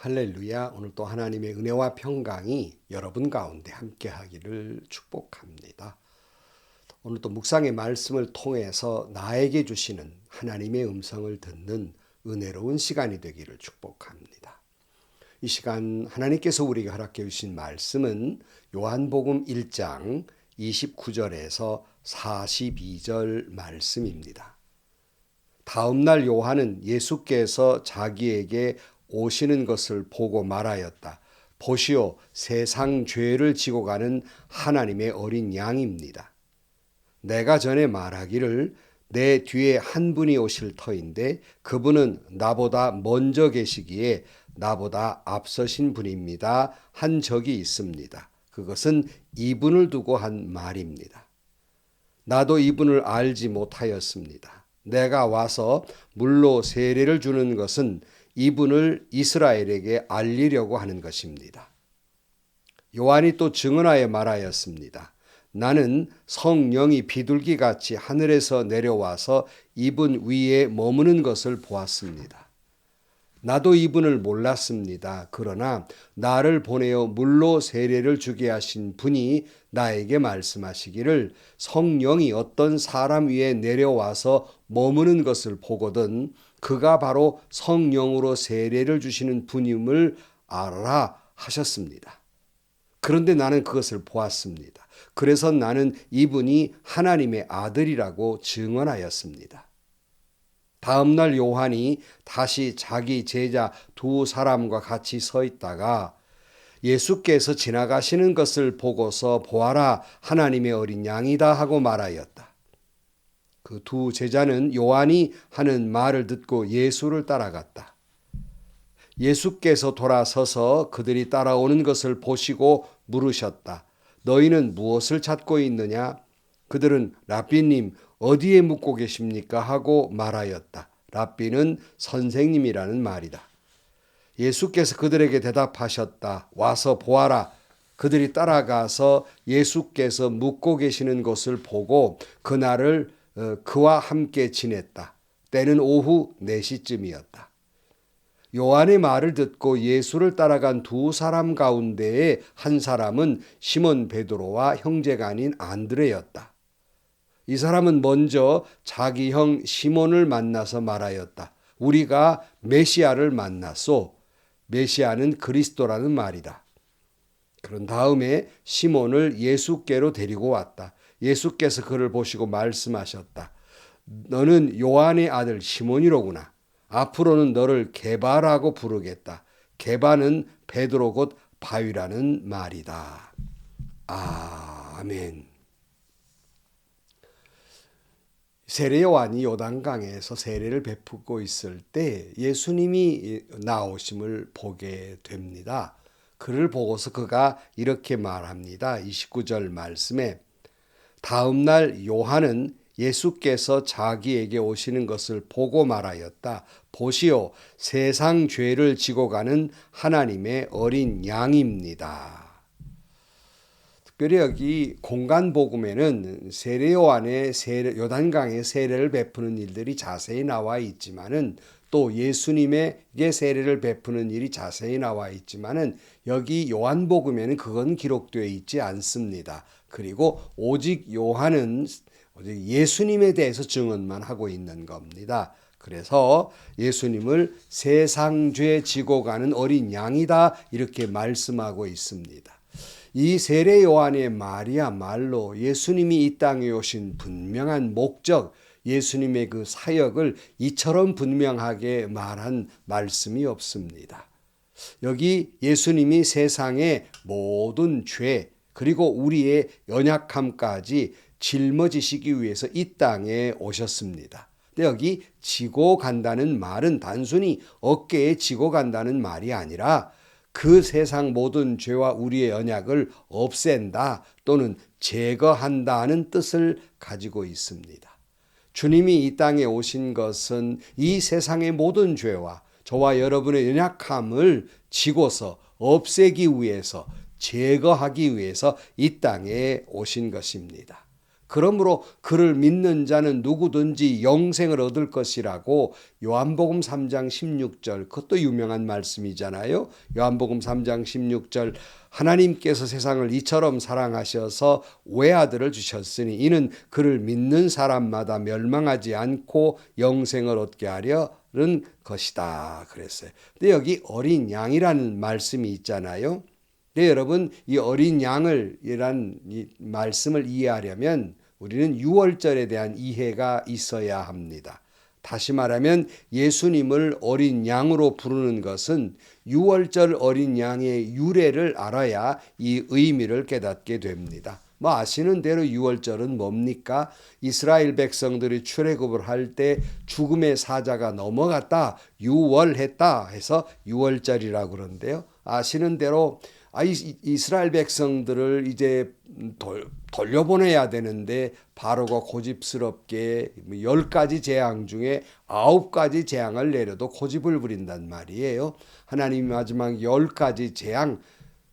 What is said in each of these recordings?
할렐루야. 오늘 또 하나님의 은혜와 평강이 여러분 가운데 함께 하기를 축복합니다. 오늘 또 묵상의 말씀을 통해서 나에게 주시는 하나님의 음성을 듣는 은혜로운 시간이 되기를 축복합니다. 이 시간 하나님께서 우리에게 허락해 주신 말씀은 요한복음 1장 29절에서 42절 말씀입니다. 다음 날 요한은 예수께서 자기에게 오시는 것을 보고 말하였다. 보시오, 세상 죄를 지고 가는 하나님의 어린 양입니다. 내가 전에 말하기를 내 뒤에 한 분이 오실 터인데 그분은 나보다 먼저 계시기에 나보다 앞서신 분입니다. 한 적이 있습니다. 그것은 이분을 두고 한 말입니다. 나도 이분을 알지 못하였습니다. 내가 와서 물로 세례를 주는 것은 이분을 이스라엘에게 알리려고 하는 것입니다. 요한이 또 증언하여 말하였습니다. 나는 성령이 비둘기같이 하늘에서 내려와서 이분 위에 머무는 것을 보았습니다. 나도 이분을 몰랐습니다. 그러나 나를 보내어 물로 세례를 주게 하신 분이 나에게 말씀하시기를 성령이 어떤 사람 위에 내려와서 머무는 것을 보거든 그가 바로 성령으로 세례를 주시는 분임을 알아 하셨습니다. 그런데 나는 그것을 보았습니다. 그래서 나는 이분이 하나님의 아들이라고 증언하였습니다. 다음 날 요한이 다시 자기 제자 두 사람과 같이 서 있다가 예수께서 지나가시는 것을 보고서 보아라, 하나님의 어린 양이다 하고 말하였다. 그 두 제자는 요한이 하는 말을 듣고 예수를 따라갔다. 예수께서 돌아서서 그들이 따라오는 것을 보시고 물으셨다. 너희는 무엇을 찾고 있느냐? 그들은 랍비님 어디에 묵고 계십니까? 하고 말하였다. 랍비는 선생님이라는 말이다. 예수께서 그들에게 대답하셨다. 와서 보아라. 그들이 따라가서 예수께서 묵고 계시는 것을 보고 그날을 그와 함께 지냈다. 때는 오후 4시쯤이었다. 요한의 말을 듣고 예수를 따라간 두 사람 가운데에 한 사람은 시몬 베드로와 형제가 아닌 안드레였다. 이 사람은 먼저 자기 형 시몬을 만나서 말하였다. 우리가 메시아를 만났소. 메시아는 그리스도라는 말이다. 그런 다음에 시몬을 예수께로 데리고 왔다. 예수께서 그를 보시고 말씀하셨다. 너는 요한의 아들 시몬이로구나. 앞으로는 너를 게바라고 부르겠다. 게바는 베드로 곧 바위라는 말이다. 아멘. 세례 요한이 요단강에서 세례를 베푸고 있을 때 예수님이 나오심을 보게 됩니다. 그를 보고서 그가 이렇게 말합니다. 29절 말씀에 다음 날 요한은 예수께서 자기에게 오시는 것을 보고 말하였다. 보시오, 세상 죄를 지고 가는 하나님의 어린 양입니다. 특별히 여기 공간복음에는 세례 요한의 요단강에 세례를 베푸는 일들이 자세히 나와 있지만은 또 예수님에게 세례를 베푸는 일이 자세히 나와 있지만은 여기 요한복음에는 그건 기록되어 있지 않습니다. 그리고 오직 요한은 예수님에 대해서 증언만 하고 있는 겁니다. 그래서 예수님을 세상 죄 지고 가는 어린 양이다 이렇게 말씀하고 있습니다. 이 세례 요한의 말이야말로 예수님이 이 땅에 오신 분명한 목적, 예수님의 그 사역을 이처럼 분명하게 말한 말씀이 없습니다. 여기 예수님이 세상의 모든 죄 그리고 우리의 연약함까지 짊어지시기 위해서 이 땅에 오셨습니다. 근데 여기 지고 간다는 말은 단순히 어깨에 지고 간다는 말이 아니라 그 세상 모든 죄와 우리의 연약을 없앤다 또는 제거한다는 뜻을 가지고 있습니다. 주님이 이 땅에 오신 것은 이 세상의 모든 죄와 저와 여러분의 연약함을 지고서 없애기 위해서 제거하기 위해서 이 땅에 오신 것입니다. 그러므로 그를 믿는 자는 누구든지 영생을 얻을 것이라고 요한복음 3장 16절, 그것도 유명한 말씀이잖아요. 요한복음 3장 16절, 하나님께서 세상을 이처럼 사랑하셔서 외아들을 주셨으니 이는 그를 믿는 사람마다 멸망하지 않고 영생을 얻게 하려는 것이다 그랬어요. 근데 여기 어린 양이라는 말씀이 있잖아요. 네, 여러분, 이 어린 양을이란 이 말씀을 이해하려면 우리는 유월절에 대한 이해가 있어야 합니다. 다시 말하면 예수님을 어린 양으로 부르는 것은 유월절 어린 양의 유래를 알아야 이 의미를 깨닫게 됩니다. 뭐 아시는 대로 유월절은 뭡니까? 이스라엘 백성들이 출애굽을 할 때 죽음의 사자가 넘어갔다, 유월했다 해서 유월절이라고 그러는데요. 아시는 대로 이스라엘 백성들을 이제 돌려보내야 되는데 바로가 고집스럽게 10가지 재앙 중에 9가지 재앙을 내려도 고집을 부린단 말이에요. 하나님이 마지막 10가지 재앙,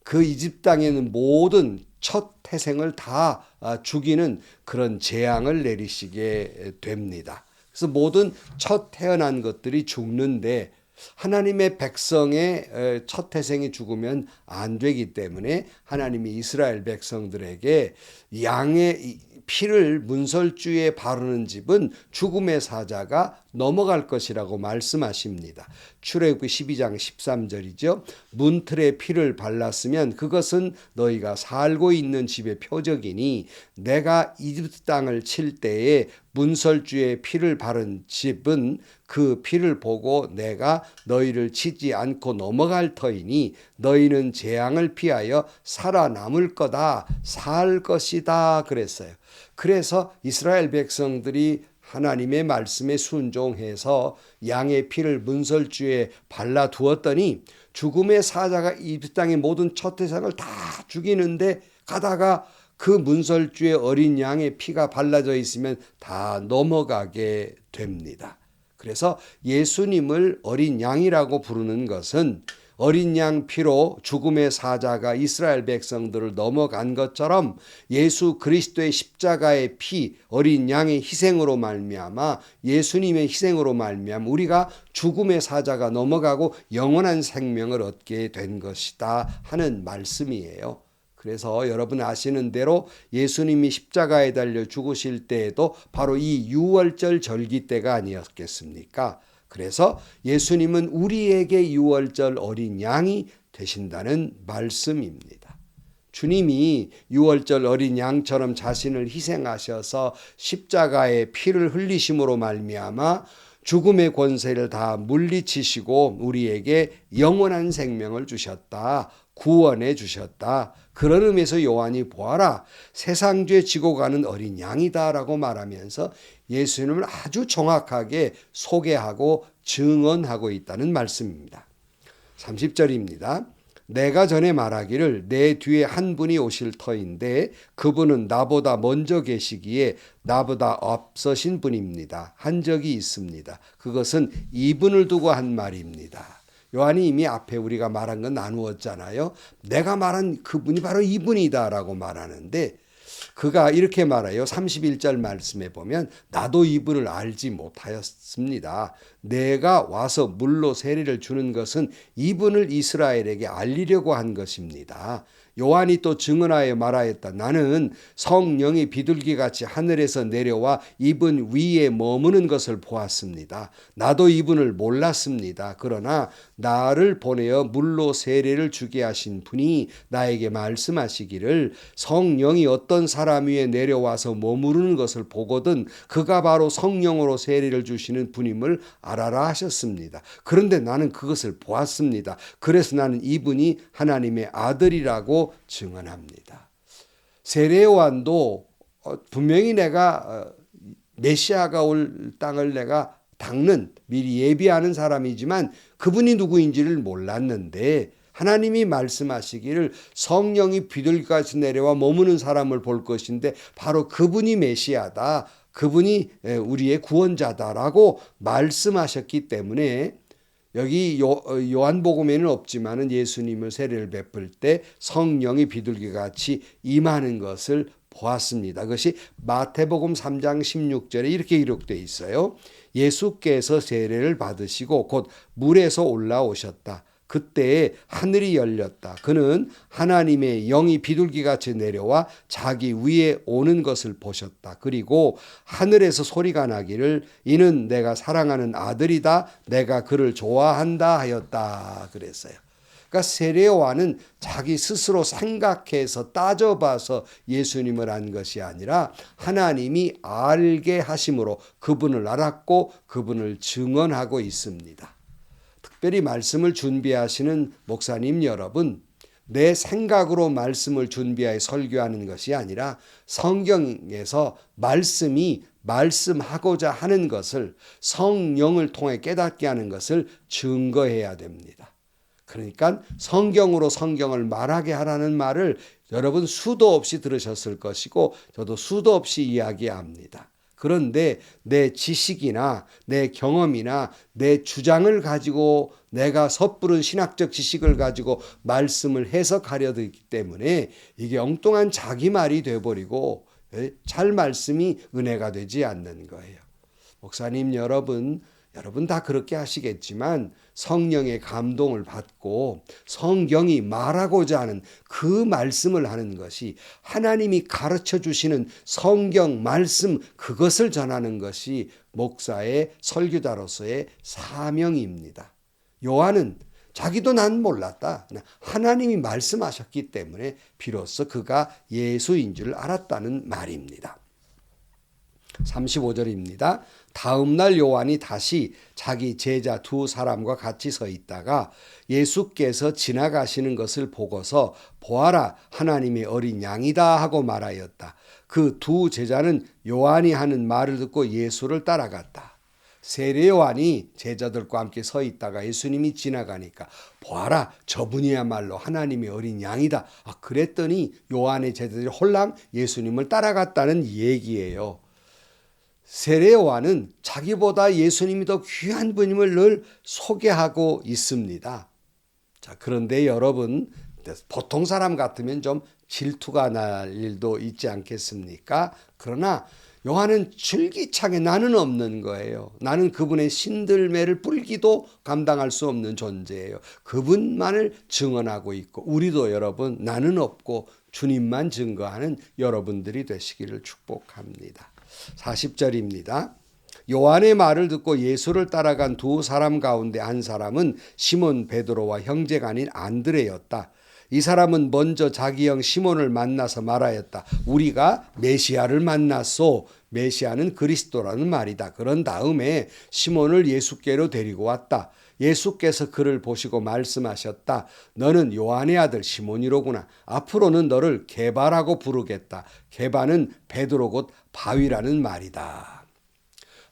그 이집 땅에 있는 모든 첫 태생을 다 죽이는 그런 재앙을 내리시게 됩니다. 그래서 모든 첫 태어난 것들이 죽는데 하나님의 백성의 첫 태생이 죽으면 안 되기 때문에 하나님이 이스라엘 백성들에게 양의 피를 문설주에 바르는 집은 죽음의 사자가 넘어갈 것이라고 말씀하십니다. 출애굽기 12장 13절이죠. 문틀에 피를 발랐으면 그것은 너희가 살고 있는 집의 표적이니 내가 이집트 땅을 칠 때에 문설주에 피를 바른 집은 그 피를 보고 내가 너희를 치지 않고 넘어갈 터이니 너희는 재앙을 피하여 살아남을 거다, 살 것이다 그랬어요. 그래서 이스라엘 백성들이 하나님의 말씀에 순종해서 양의 피를 문설주에 발라두었더니 죽음의 사자가 이집트 땅의 모든 첫 태생을 다 죽이는데 가다가 그 문설주에 어린 양의 피가 발라져 있으면 다 넘어가게 됩니다. 그래서 예수님을 어린 양이라고 부르는 것은 어린 양 피로 죽음의 사자가 이스라엘 백성들을 넘어간 것처럼 예수 그리스도의 십자가의 피, 어린 양의 희생으로 말미암아 예수님의 희생으로 말미암아 우리가 죽음의 사자가 넘어가고 영원한 생명을 얻게 된 것이다 하는 말씀이에요. 그래서 여러분 아시는 대로 예수님이 십자가에 달려 죽으실 때에도 바로 이 유월절 절기 때가 아니었겠습니까? 그래서 예수님은 우리에게 유월절 어린 양이 되신다는 말씀입니다. 주님이 유월절 어린 양처럼 자신을 희생하셔서 십자가에 피를 흘리심으로 말미암아 죽음의 권세를 다 물리치시고 우리에게 영원한 생명을 주셨다. 구원해 주셨다. 그런 의미에서 요한이 보아라, 세상 죄 지고 가는 어린 양이다라고 말하면서 예수님을 아주 정확하게 소개하고 증언하고 있다는 말씀입니다. 30절입니다. 내가 전에 말하기를 내 뒤에 한 분이 오실 터인데 그분은 나보다 먼저 계시기에 나보다 앞서신 분입니다. 한 적이 있습니다. 그것은 이분을 두고 한 말입니다. 요한이 이미 앞에 우리가 말한 건 나누었잖아요. 내가 말한 그분이 바로 이분이다라고 말하는데 그가 이렇게 말해요. 31절 말씀에 보면 나도 이분을 알지 못하였습니다. 내가 와서 물로 세례를 주는 것은 이분을 이스라엘에게 알리려고 한 것입니다. 요한이 또 증언하여 말하였다. 나는 성령이 비둘기같이 하늘에서 내려와 이분 위에 머무는 것을 보았습니다. 나도 이분을 몰랐습니다. 그러나 나를 보내어 물로 세례를 주게 하신 분이 나에게 말씀하시기를 성령이 어떤 사람 위에 내려와서 머무르는 것을 보거든 그가 바로 성령으로 세례를 주시는 분임을 알아라 하셨습니다. 그런데 나는 그것을 보았습니다. 그래서 나는 이분이 하나님의 아들이라고 증언합니다. 세례 요한도 분명히 내가 메시아가 올 땅을 내가 닦는 미리 예비하는 사람이지만 그분이 누구인지를 몰랐는데 하나님이 말씀하시기를 성령이 비둘기같이 내려와 머무는 사람을 볼 것인데 바로 그분이 메시아다. 그분이 우리의 구원자다라고 말씀하셨기 때문에 여기 요한복음에는 없지만은 예수님을 세례를 베풀 때 성령이 비둘기같이 임하는 것을 보았습니다. 그것이 마태복음 3장 16절에 이렇게 기록되어 있어요. 예수께서 세례를 받으시고 곧 물에서 올라오셨다. 그때에 하늘이 열렸다. 그는 하나님의 영이 비둘기같이 내려와 자기 위에 오는 것을 보셨다. 그리고 하늘에서 소리가 나기를 이는 내가 사랑하는 아들이다. 내가 그를 좋아한다 하였다. 그랬어요. 그러니까 세례 요한은 자기 스스로 생각해서 따져봐서 예수님을 안 것이 아니라 하나님이 알게 하심으로 그분을 알았고 그분을 증언하고 있습니다. 특별히 말씀을 준비하시는 목사님 여러분, 내 생각으로 말씀을 준비하여 설교하는 것이 아니라 성경에서 말씀이 말씀하고자 하는 것을 성령을 통해 깨닫게 하는 것을 증거해야 됩니다. 그러니까 성경으로 성경을 말하게 하라는 말을 여러분 수도 없이 들으셨을 것이고 저도 수도 없이 이야기합니다. 그런데 내 지식이나 내 경험이나 내 주장을 가지고 내가 섣부른 신학적 지식을 가지고 말씀을 해석하려 들기 때문에 이게 엉뚱한 자기 말이 돼버리고 잘 말씀이 은혜가 되지 않는 거예요. 목사님 여러분 다 그렇게 하시겠지만 성령의 감동을 받고 성경이 말하고자 하는 그 말씀을 하는 것이 하나님이 가르쳐 주시는 성경 말씀 그것을 전하는 것이 목사의 설교자로서의 사명입니다. 요한은 자기도 난 몰랐다. 하나님이 말씀하셨기 때문에 비로소 그가 예수인 줄 알았다는 말입니다. 35절입니다. 다음 날 요한이 다시 자기 제자 두 사람과 같이 서 있다가 예수께서 지나가시는 것을 보고서 보아라 하나님의 어린 양이다 하고 말하였다. 그 두 제자는 요한이 하는 말을 듣고 예수를 따라갔다. 세례 요한이 제자들과 함께 서 있다가 예수님이 지나가니까 보아라 저분이야말로 하나님의 어린 양이다. 그랬더니 요한의 제자들이 홀랑 예수님을 따라갔다는 얘기예요. 세례 요한은 자기보다 예수님이 더 귀한 분임을 늘 소개하고 있습니다. 자, 그런데 여러분 보통 사람 같으면 좀 질투가 날 일도 있지 않겠습니까? 그러나 요한은 줄기차게 나는 없는 거예요. 나는 그분의 신들매를 뿌리기도 감당할 수 없는 존재예요. 그분만을 증언하고 있고 우리도 여러분 나는 없고 주님만 증거하는 여러분들이 되시기를 축복합니다. 40절입니다. 요한의 말을 듣고 예수를 따라간 두 사람 가운데 한 사람은 시몬 베드로와 형제가 아닌 안드레였다. 이 사람은 먼저 자기 형 시몬을 만나서 말하였다. 우리가 메시아를 만났소. 메시아는 그리스도라는 말이다. 그런 다음에 시몬을 예수께로 데리고 왔다. 예수께서 그를 보시고 말씀하셨다. 너는 요한의 아들 시몬이로구나. 앞으로는 너를 게바라고 부르겠다. 게바는 베드로 곧 바위라는 말이다.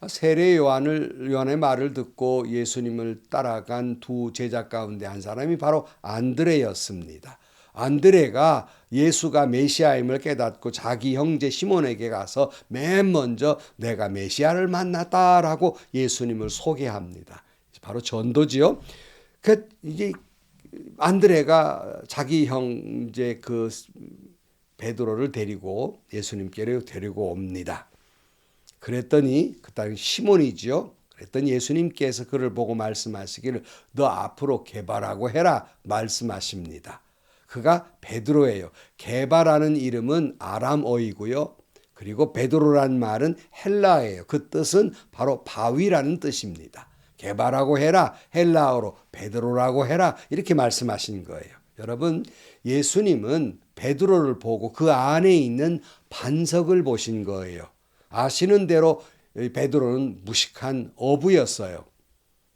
세례 요한의 말을 듣고 예수님을 따라간 두 제자 가운데 한 사람이 바로 안드레였습니다. 안드레가 예수가 메시아임을 깨닫고 자기 형제 시몬에게 가서 맨 먼저 내가 메시아를 만났다라고 예수님을 소개합니다. 바로 전도지요. 이제 안드레가 자기 형제 그 베드로를 데리고 예수님께로 데리고 옵니다. 그랬더니 그 딸이 시몬이지요. 그랬더니 예수님께서 그를 보고 말씀하시기를 너 앞으로 게바라고 해라 말씀하십니다. 그가 베드로예요. 게바라는 이름은 아람어이고요. 그리고 베드로란 말은 헬라어예요. 그 뜻은 바로 바위라는 뜻입니다. 게바라고 해라. 헬라어로 베드로라고 해라. 이렇게 말씀하신 거예요. 여러분 예수님은 베드로를 보고 그 안에 있는 반석을 보신 거예요. 아시는 대로 베드로는 무식한 어부였어요.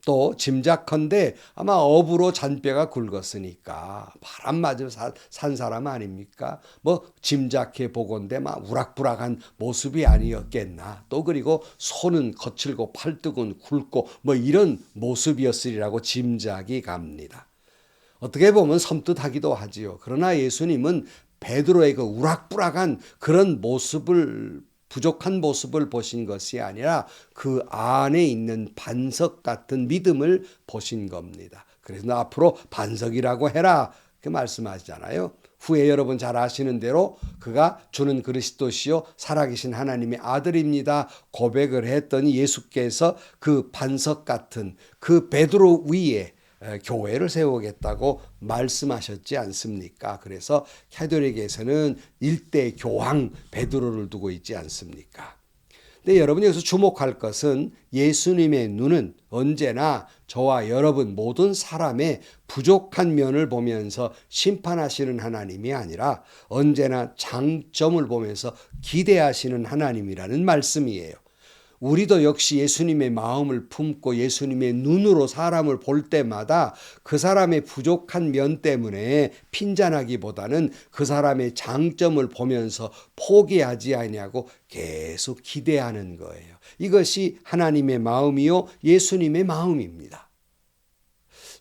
또 짐작컨대 아마 어부로 잔뼈가 굵었으니까 바람 맞으며 산 사람 아닙니까? 뭐 짐작해 보건대 막 우락부락한 모습이 아니었겠나. 또 그리고 손은 거칠고 팔뚝은 굵고 뭐 이런 모습이었으리라고 짐작이 갑니다. 어떻게 보면 섬뜩하기도 하지요. 그러나 예수님은 베드로의 그 우락부락한 그런 모습을 부족한 모습을 보신 것이 아니라 그 안에 있는 반석 같은 믿음을 보신 겁니다. 그래서 너 앞으로 반석이라고 해라. 그 말씀하시잖아요. 후에 여러분 잘 아시는 대로 그가 주는 그리스도시요 살아계신 하나님의 아들입니다 고백을 했더니 예수께서 그 반석 같은 그 베드로 위에 교회를 세우겠다고 말씀하셨지 않습니까? 그래서 가톨릭에서는 일대 교황 베드로를 두고 있지 않습니까? 근데 여러분이 여기서 주목할 것은 예수님의 눈은 언제나 저와 여러분 모든 사람의 부족한 면을 보면서 심판하시는 하나님이 아니라 언제나 장점을 보면서 기대하시는 하나님이라는 말씀이에요. 우리도 역시 예수님의 마음을 품고 예수님의 눈으로 사람을 볼 때마다 그 사람의 부족한 면 때문에 핀잔하기보다는 그 사람의 장점을 보면서 포기하지 아니하고 계속 기대하는 거예요. 이것이 하나님의 마음이요 예수님의 마음입니다.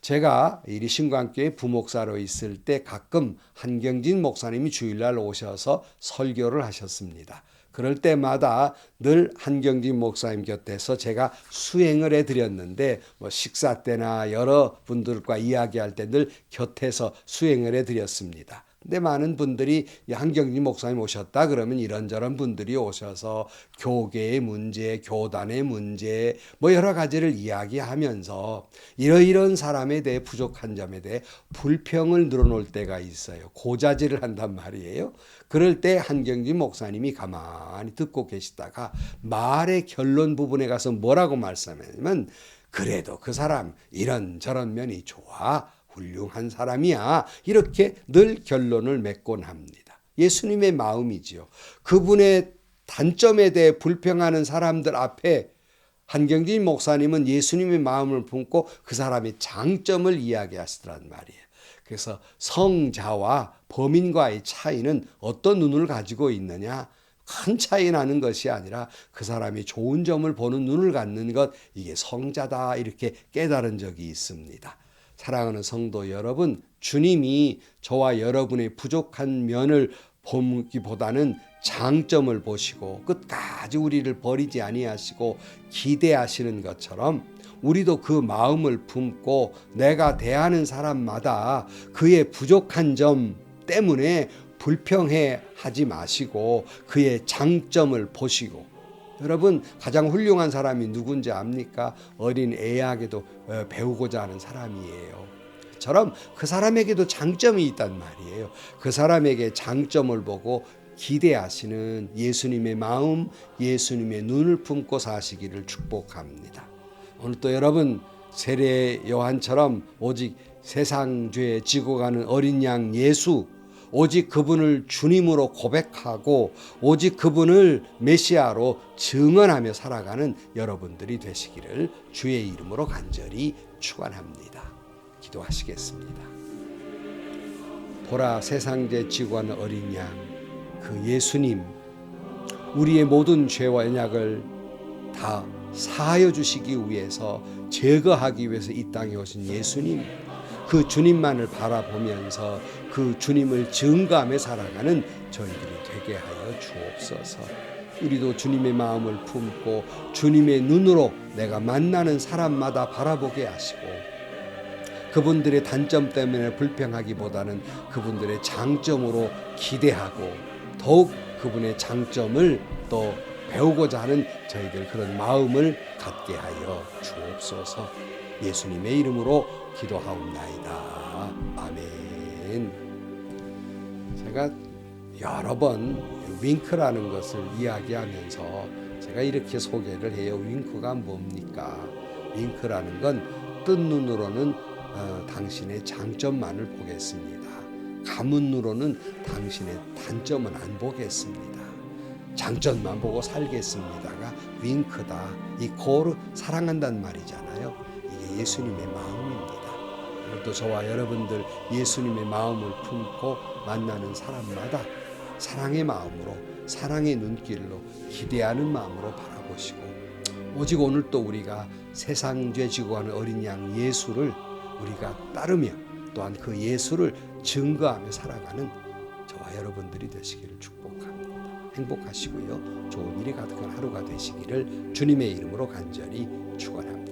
제가 이리신광교회 부목사로 있을 때 가끔 한경진 목사님이 주일날 오셔서 설교를 하셨습니다. 그럴 때마다 늘 한경진 목사님 곁에서 제가 수행을 해드렸는데 식사 때나 여러 분들과 이야기할 때 늘 곁에서 수행을 해드렸습니다. 근데 많은 분들이 한경진 목사님 오셨다 그러면 이런저런 분들이 오셔서 교계의 문제, 교단의 문제 여러 가지를 이야기하면서 이러이런 사람에 대해 부족한 점에 대해 불평을 늘어놓을 때가 있어요. 고자질을 한단 말이에요. 그럴 때 한경진 목사님이 가만히 듣고 계시다가 말의 결론 부분에 가서 뭐라고 말씀하냐면 그래도 그 사람 이런저런 면이 좋아. 훌륭한 사람이야. 이렇게 늘 결론을 맺곤 합니다. 예수님의 마음이지요. 그분의 단점에 대해 불평하는 사람들 앞에 한경진 목사님은 예수님의 마음을 품고 그 사람의 장점을 이야기하시더란 말이에요. 그래서 성자와 범인과의 차이는 어떤 눈을 가지고 있느냐? 큰 차이 나는 것이 아니라 그 사람이 좋은 점을 보는 눈을 갖는 것, 이게 성자다 이렇게 깨달은 적이 있습니다. 사랑하는 성도 여러분, 주님이 저와 여러분의 부족한 면을 보기보다는 장점을 보시고 끝까지 우리를 버리지 아니하시고 기대하시는 것처럼 우리도 그 마음을 품고 내가 대하는 사람마다 그의 부족한 점 때문에 불평해 하지 마시고 그의 장점을 보시고 여러분 가장 훌륭한 사람이 누군지 압니까? 어린 애에게도 배우고자 하는 사람이에요. 처럼 그 사람에게도 장점이 있단 말이에요. 그 사람에게 장점을 보고 기대하시는 예수님의 마음, 예수님의 눈을 품고 사시기를 축복합니다. 오늘 또 여러분 세례 요한처럼 오직 세상 죄 지고 가는 어린 양 예수, 오직 그분을 주님으로 고백하고 오직 그분을 메시아로 증언하며 살아가는 여러분들이 되시기를 주의 이름으로 간절히 축원합니다. 기도하시겠습니다. 보라 세상죄 지고 가는 어린 양 그 예수님, 우리의 모든 죄와 언약을 다 사하여 주시기 위해서 제거하기 위해서 이 땅에 오신 예수님, 그 주님만을 바라보면서 그 주님을 증거하며 살아가는 저희들이 되게 하여 주옵소서. 우리도 주님의 마음을 품고 주님의 눈으로 내가 만나는 사람마다 바라보게 하시고 그분들의 단점 때문에 불평하기보다는 그분들의 장점으로 기대하고 더욱 그분의 장점을 또 배우고자 하는 저희들 그런 마음을 갖게 하여 주옵소서. 예수님의 이름으로 기도하옵나이다. 아멘. 제가 여러 번 윙크라는 것을 이야기하면서 제가 이렇게 소개를 해요. 윙크가 뭡니까? 윙크라는 건 뜬 눈으로는 당신의 장점만을 보겠습니다. 감은 눈으로는 당신의 단점은 안 보겠습니다. 장점만 보고 살겠습니다가 윙크다. 이 코를 사랑한다는 말이잖아요. 이게 예수님의 마음입니다. 오늘도 저와 여러분들 예수님의 마음을 품고 만나는 사람마다 사랑의 마음으로 사랑의 눈길로 기대하는 마음으로 바라보시고 오직 오늘 또 우리가 세상 죄 지고 가는 어린 양 예수를 우리가 따르며 또한 그 예수를 증거하며 살아가는 저와 여러분들이 되시기를 축복합니다. 행복하시고요. 좋은 일이 가득한 하루가 되시기를 주님의 이름으로 간절히 축원합니다.